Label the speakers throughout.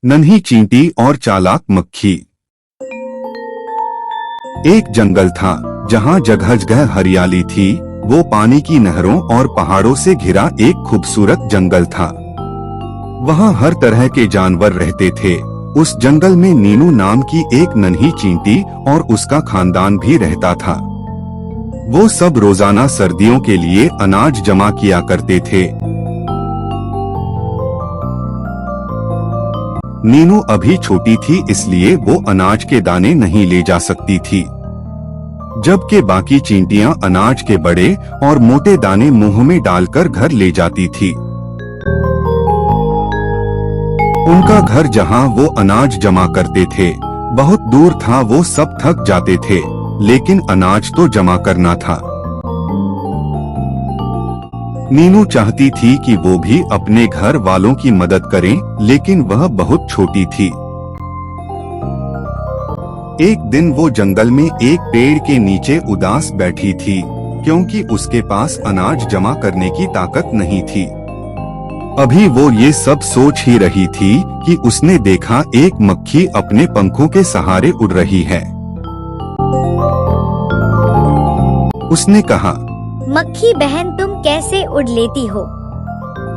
Speaker 1: नन्ही चींटी और चालाक मक्खी। एक जंगल था जहाँ जगह जगह हरियाली थी। वो पानी की नहरों और पहाड़ों से घिरा एक खूबसूरत जंगल था। वहाँ हर तरह के जानवर रहते थे। उस जंगल में नीनू नाम की एक नन्ही चींटी और उसका खानदान भी रहता था। वो सब रोजाना सर्दियों के लिए अनाज जमा किया करते थे। नीनू अभी छोटी थी, इसलिए वो अनाज के दाने नहीं ले जा सकती थी, जबकि बाकी चींटियां अनाज के बड़े और मोटे दाने मुंह में डालकर घर ले जाती थी। उनका घर जहां वो अनाज जमा करते थे बहुत दूर था। वो सब थक जाते थे, लेकिन अनाज तो जमा करना था। नीनू चाहती थी कि वो भी अपने घर वालों की मदद करें, लेकिन वह बहुत छोटी थी। एक दिन वो जंगल में एक पेड़ के नीचे उदास बैठी थी, क्योंकि उसके पास अनाज जमा करने की ताकत नहीं थी। अभी वो ये सब सोच ही रही थी कि उसने देखा एक मक्खी अपने पंखों के सहारे उड़ रही है। उसने कहा,
Speaker 2: मक्खी बहन, तुम कैसे उड़ लेती हो?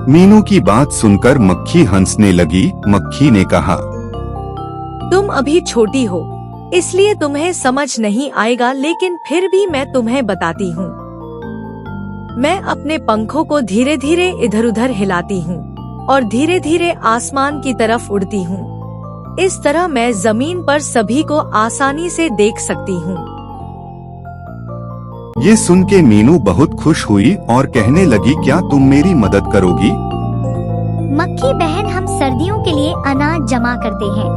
Speaker 1: मीनू की बात सुनकर मक्खी हंसने लगी। मक्खी ने कहा,
Speaker 3: तुम अभी छोटी हो, इसलिए तुम्हें समझ नहीं आएगा, लेकिन फिर भी मैं तुम्हें बताती हूँ। मैं अपने पंखों को धीरे धीरे इधर उधर हिलाती हूँ और धीरे धीरे आसमान की तरफ उड़ती हूँ। इस तरह मैं जमीन पर सभी को आसानी से देख सकती हूँ।
Speaker 1: ये सुन के मीनू बहुत खुश हुई और कहने लगी, क्या तुम मेरी मदद करोगी?
Speaker 2: मक्खी बहन, हम सर्दियों के लिए अनाज जमा करते हैं।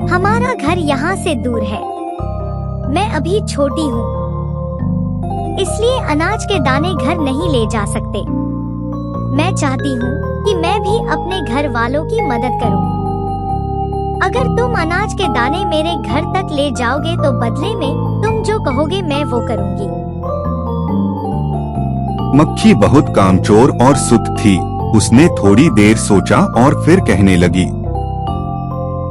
Speaker 2: हमारा घर यहाँ से दूर है। मैं अभी छोटी हूँ, इसलिए अनाज के दाने घर नहीं ले जा सकते। मैं चाहती हूँ कि मैं भी अपने घर वालों की मदद करूँ। अगर तुम अनाज के दाने मेरे घर तक ले जाओगे तो बदले में तुम जो कहोगे मैं वो करूँगी।
Speaker 1: मक्खी बहुत कामचोर और सुत थी। उसने थोड़ी देर सोचा और फिर कहने लगी,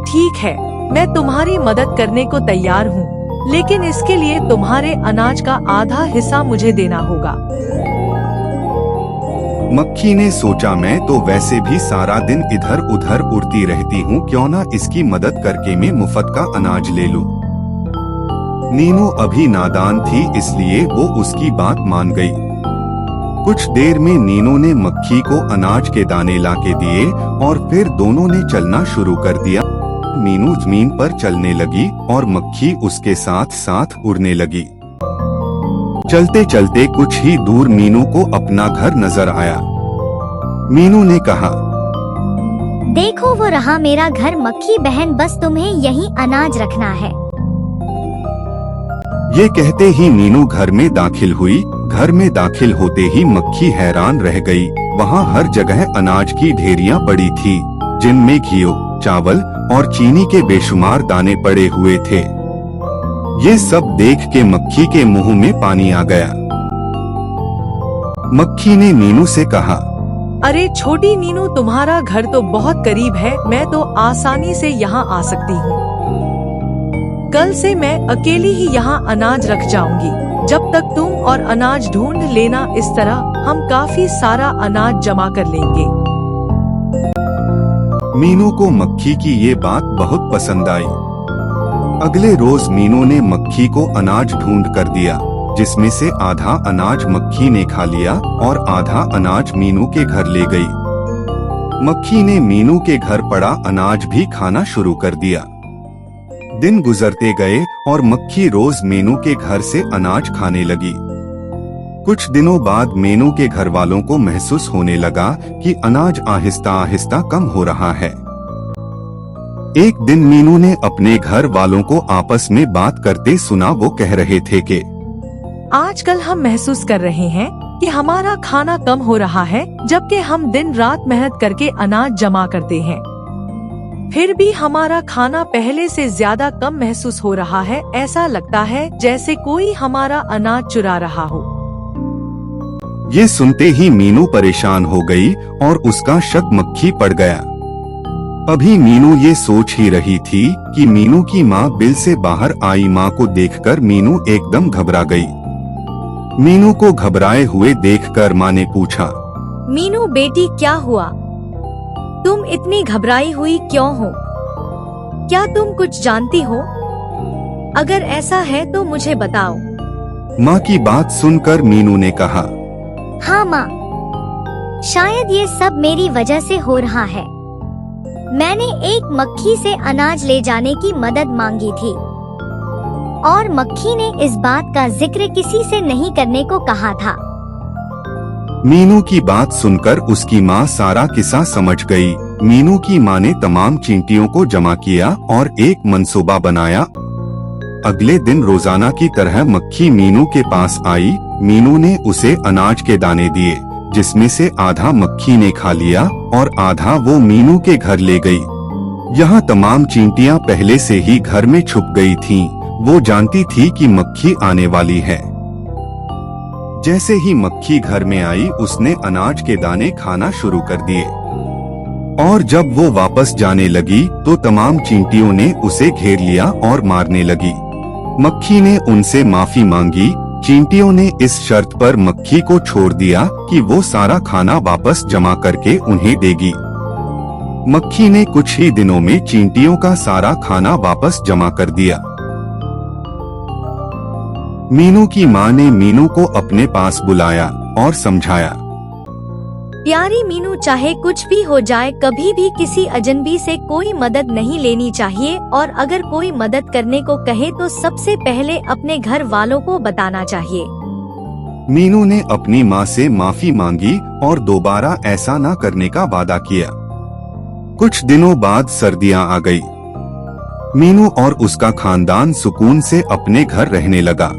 Speaker 3: ठीक है, मैं तुम्हारी मदद करने को तैयार हूँ, लेकिन इसके लिए तुम्हारे अनाज का आधा हिस्सा मुझे देना होगा।
Speaker 1: मक्खी ने सोचा, मैं तो वैसे भी सारा दिन इधर उधर उड़ती रहती हूँ, क्यों ना इसकी मदद करके मैं मुफ्त का अनाज ले लूँ। नीनू अभी नादान थी, इसलिए वो उसकी बात मान गई। कुछ देर में नीनू ने मक्खी को अनाज के दाने लाके दिए और फिर दोनों ने चलना शुरू कर दिया। मीनू जमीन पर चलने लगी और मक्खी उसके साथ साथ उड़ने लगी। चलते चलते कुछ ही दूर मीनू को अपना घर नजर आया। मीनू ने कहा,
Speaker 2: देखो वो रहा मेरा घर। मक्खी बहन, बस तुम्हें यहीं अनाज रखना है।
Speaker 1: ये कहते ही मीनू घर में दाखिल हुई। घर में दाखिल होते ही मक्खी हैरान रह गई। वहाँ हर जगह अनाज की ढेरियां पड़ी थी, जिनमें घी, चावल और चीनी के बेशुमार दाने पड़े हुए थे। ये सब देख के मक्खी के मुंह में पानी आ गया। मक्खी ने नीनू से कहा,
Speaker 3: अरे छोटी नीनू, तुम्हारा घर तो बहुत करीब है, मैं तो आसानी से यहाँ आ सकती हूँ। कल से मैं अकेली ही यहाँ अनाज रख जाऊंगी। जब तक तुम और अनाज ढूंढ लेना, इस तरह हम काफी सारा अनाज जमा कर लेंगे।
Speaker 1: मीनू को मक्खी की ये बात बहुत पसंद आई। अगले रोज मीनू ने मक्खी को अनाज ढूंढ कर दिया, जिसमें से आधा अनाज मक्खी ने खा लिया और आधा अनाज मीनू के घर ले गई। मक्खी ने मीनू के घर पड़ा अनाज भी खाना शुरू कर दिया। दिन गुजरते गए और मक्खी रोज मीनू के घर से अनाज खाने लगी। कुछ दिनों बाद मीनू के घर वालों को महसूस होने लगा कि अनाज आहिस्ता आहिस्ता कम हो रहा है। एक दिन मीनू ने अपने घर वालों को आपस में बात करते सुना। वो कह रहे थे कि
Speaker 3: आजकल हम महसूस कर रहे हैं कि हमारा खाना कम हो रहा है, जबकि हम दिन रात मेहनत करके अनाज जमा करते हैं। फिर भी हमारा खाना पहले से ज्यादा कम महसूस हो रहा है। ऐसा लगता है जैसे कोई हमारा अनाज चुरा रहा हो।
Speaker 1: ये सुनते ही मीनू परेशान हो गई और उसका शक मक्खी पड़ गया। अभी मीनू ये सोच ही रही थी कि मीनू की माँ बिल से बाहर आई माँ को देखकर मीनू एकदम घबरा गई। मीनू को घबराए हुए देखकर माँ ने पूछा,
Speaker 3: मीनू बेटी क्या हुआ? तुम इतनी घबराई हुई क्यों हो? क्या तुम कुछ जानती हो? अगर ऐसा है तो मुझे बताओ।
Speaker 1: माँ की बात सुनकर मीनू ने कहा,
Speaker 2: हाँ माँ, शायद ये सब मेरी वजह से हो रहा है। मैंने एक मक्खी से अनाज ले जाने की मदद मांगी थी और मक्खी ने इस बात का जिक्र किसी से नहीं करने को कहा था।
Speaker 1: मीनू की बात सुनकर उसकी माँ सारा किस्सा समझ गई। मीनू की माँ ने तमाम चींटियों को जमा किया और एक मंसूबा बनाया। अगले दिन रोजाना की तरह मक्खी मीनू के पास आई। मीनू ने उसे अनाज के दाने दिए, जिसमें से आधा मक्खी ने खा लिया और आधा वो मीनू के घर ले गई। यहाँ तमाम चींटियाँ पहले से ही घर में छुप गई थीं। वो जानती थी कि मक्खी आने वाली है। जैसे ही मक्खी घर में आई, उसने अनाज के दाने खाना शुरू कर दिए और जब वो वापस जाने लगी तो तमाम चींटियों ने उसे घेर लिया और मारने लगी। मक्खी ने उनसे माफी मांगी। चींटियों ने इस शर्त पर मक्खी को छोड़ दिया कि वो सारा खाना वापस जमा करके उन्हें देगी। मक्खी ने कुछ ही दिनों में चींटियों का सारा खाना वापस जमा कर दिया। मीनू की माँ ने मीनू को अपने पास बुलाया और समझाया,
Speaker 3: प्यारी मीनू, चाहे कुछ भी हो जाए, कभी भी किसी अजनबी से कोई मदद नहीं लेनी चाहिए और अगर कोई मदद करने को कहे तो सबसे पहले अपने घर वालों को बताना चाहिए।
Speaker 1: मीनू ने अपनी माँ से माफी मांगी और दोबारा ऐसा न करने का वादा किया। कुछ दिनों बाद सर्दियाँ आ गई। मीनू और उसका खानदान सुकून से अपने घर रहने लगा।